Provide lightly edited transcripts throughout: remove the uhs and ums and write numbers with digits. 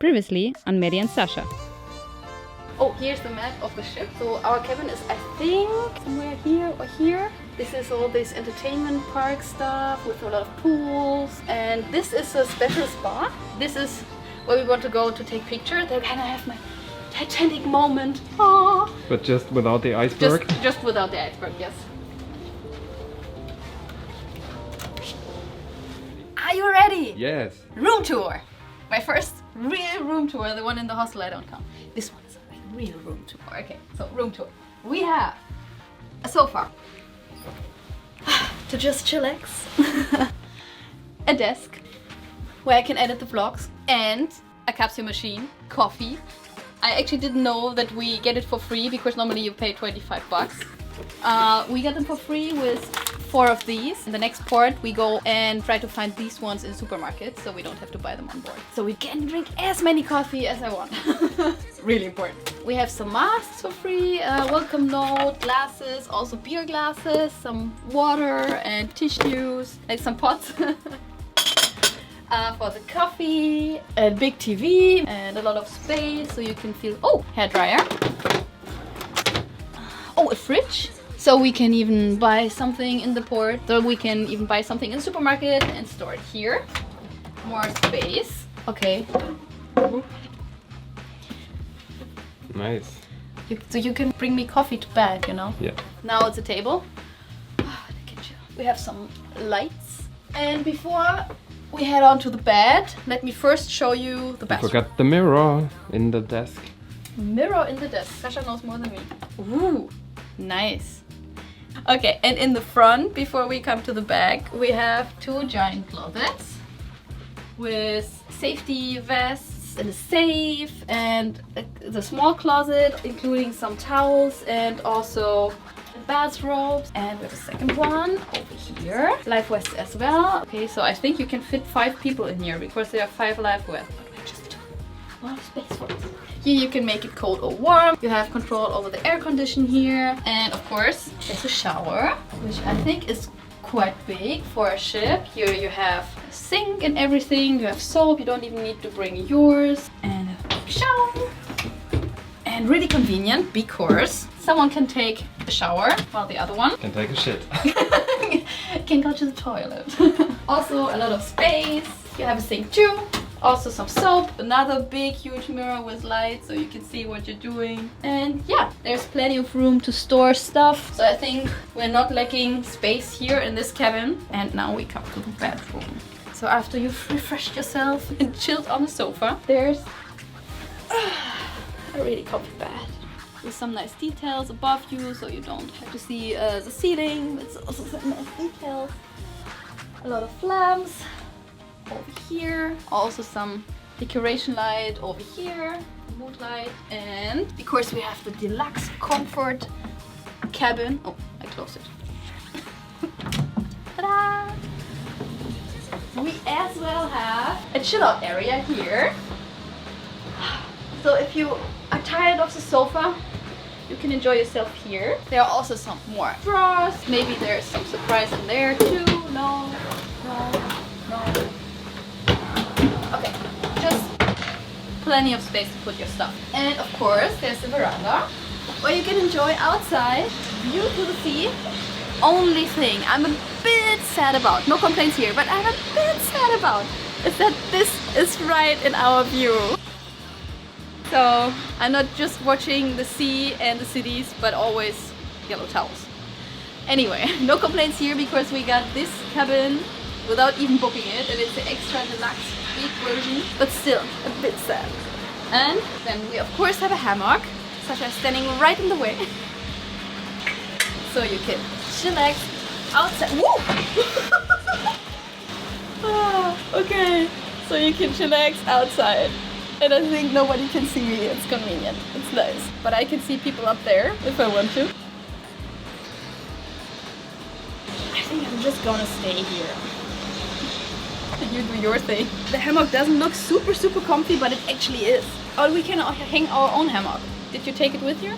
Previously on Maddy and Sascha. Oh, here's the map of the ship. So our cabin is, I think, somewhere here or here. This is all this entertainment park stuff with a lot of pools. And this is a special spot. This is where we want to go to take pictures. Then kind of have my Titanic moment. Aww. But just without the iceberg? Just without the iceberg, yes. Are you ready? Yes. Room tour. My first real room tour. The one in the hostel I don't count. This one is a real room tour. Okay, so room tour. We have a sofa to just chillax, a desk where I can edit the vlogs, and a capsule machine, coffee. I actually didn't know that we get it for free because normally you pay 25 bucks. We got them for free with 4 of these. In the next part we go and try to find these ones in supermarkets so we don't have to buy them on board. So we can drink as many coffee as I want. Really important. We have some masks for free, welcome note, glasses, also beer glasses, some water and tissues, like some pots. For the coffee, a big TV and a lot of space so you can feel... Oh, hair dryer. Oh, a fridge. So we can even buy something in the port. So we can even buy something in the supermarket and store it here. More space. Okay. Nice. So you can bring me coffee to bed, you know? Yeah. Now it's a table. We have some lights. And before we head on to the bed, let me first show you the bathroom. Forgot the mirror in the desk. Mirror in the desk. Sascha knows more than me. Ooh, nice. Okay, and in the front, before we come to the back, we have 2 giant closets with safety vests and a safe and the small closet, including some towels and also bathrobes. And we have a second one over here. Life vests as well. Okay, so I think you can fit 5 people in here because there are 5 life vests. But we just took a lot of space for it. Here you can make it cold or warm. You have control over the air condition here. And of course, there's a shower, which I think is quite big for a ship. Here you have a sink and everything. You have soap. You don't even need to bring yours. And a big shower. And really convenient because someone can take a shower while the other one Can take a shit. can go to the toilet. Also a lot of space. You have a sink too. Also some soap, another big huge mirror with lights so you can see what you're doing. And yeah, there's plenty of room to store stuff. So I think we're not lacking space here in this cabin. And now we come to the bedroom. So after you've refreshed yourself and chilled on the sofa, there's a really comfy bed with some nice details above you so you don't have to see the ceiling. It's also some nice details. A lot of lamps over here, also some decoration light over here, mood light, and of course we have the deluxe comfort cabin. Oh, I closed it. Ta-da! We as well have a chill out area here. So if you are tired of the sofa, you can enjoy yourself here. There are also some more drawers. Maybe there's some surprise in there too. No. Okay, just plenty of space to put your stuff. And of course, there's the veranda where you can enjoy outside, view to the sea. Only thing I'm a bit sad about, no complaints here, but I'm a bit sad about is that this is right in our view. So I'm not just watching the sea and the cities, but always yellow towels. Anyway, no complaints here because we got this cabin without even booking it, and it's the extra deluxe big version, but still a bit sad. And then we of course have a hammock, Sascha is standing right in the way, so you can chillax outside. Okay, so you can chillax outside. And I think nobody can see me. It's convenient. It's nice. But I can see people up there if I want to. I think I'm just gonna stay here. You do your thing. The hammock doesn't look super comfy, but it actually is. Or we can hang our own hammock. Did you take it with you?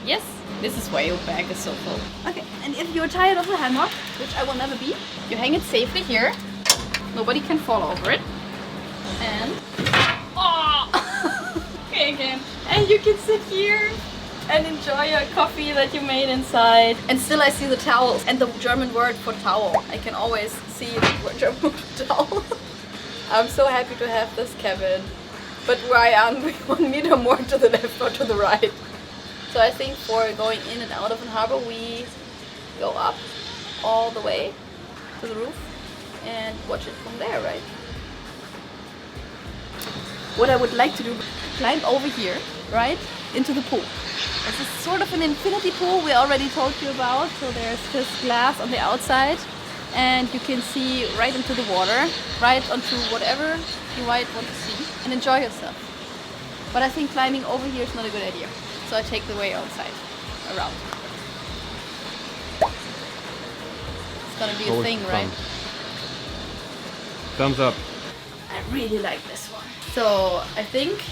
Yes? This is why your bag is so full. Okay, and if you're tired of the hammock, which I will never be, you hang it safely here. Nobody can fall over it. And... Oh! And you can sit here and enjoy your coffee that you made inside. And still I see the towels and the German word for towel. I can always see the German word for towel. I'm so happy to have this cabin. But why aren't we 1 meter more to the left or to the right? So I think for going in and out of the harbor, we go up all the way to the roof and watch it from there, right? What I would like to do, climb over here, right, into the pool. This is sort of an infinity pool we already told you about. So there's just glass on the outside and you can see right into the water, right onto whatever you might want to see and enjoy yourself. But I think climbing over here is not a good idea. So I take the way outside, around. It's gonna be a thing, right? Thumbs up. I really like this one. So I think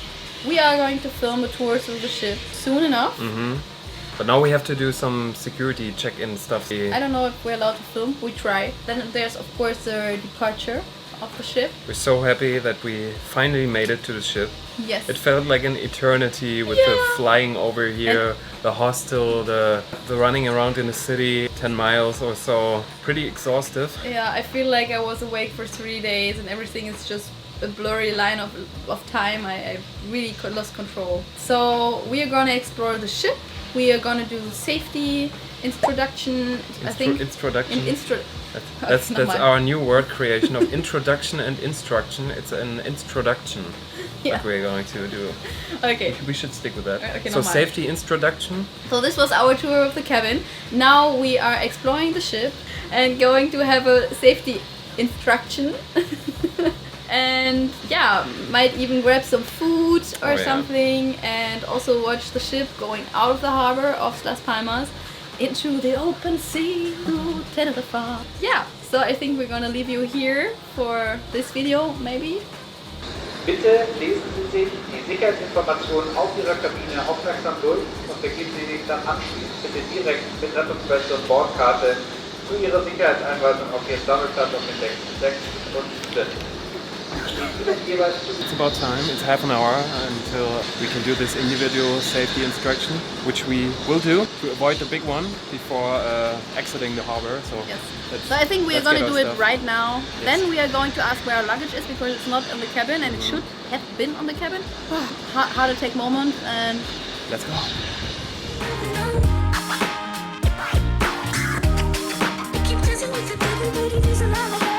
we are going to film a tour through the ship soon enough. But now we have to do some security check-in stuff. I don't know if we're allowed to film. We try. Then there's of course the departure of the ship. We're so happy that we finally made it to the ship. Yes. It felt like an eternity with the flying over here, the hostel, the running around in the city, 10 miles or so. Pretty exhaustive. Yeah, I feel like I was awake for 3 days and everything is just a blurry line of time. I really lost control. So we are gonna explore the ship. We are gonna do safety introduction. I think introduction. That's our new word creation of introduction and instruction. It's an introduction that we're going to do. Okay. We should stick with that. Okay, so safety introduction. So this was our tour of the cabin. Now we are exploring the ship and going to have a safety instruction. And yeah, might even grab some food or something and also watch the ship going out of the harbor of Las Palmas into the open sea to Tenerife. Yeah, so I think we're gonna leave you here for this video, maybe. Bitte lesen Sie sich die Sicherheitsinformationen auf Ihrer Kabine aufmerksam durch und begeben Sie sich dann anschließend bitte direkt mit Rettungsweste und Bordkarte zu Ihrer Sicherheitseinweisung auf Ihren Sammelplatz auf den Deck 6 und 7. It's about time. It's half an hour until we can do this individual safety instruction, which we will do to avoid the big one before exiting the harbor. So, so I think we are going to do it right now. Then we are going to ask where our luggage is because it's not in the cabin and it should have been on the cabin. Hard to take moment and let's go. Keep dancing with the baby, there's a lot of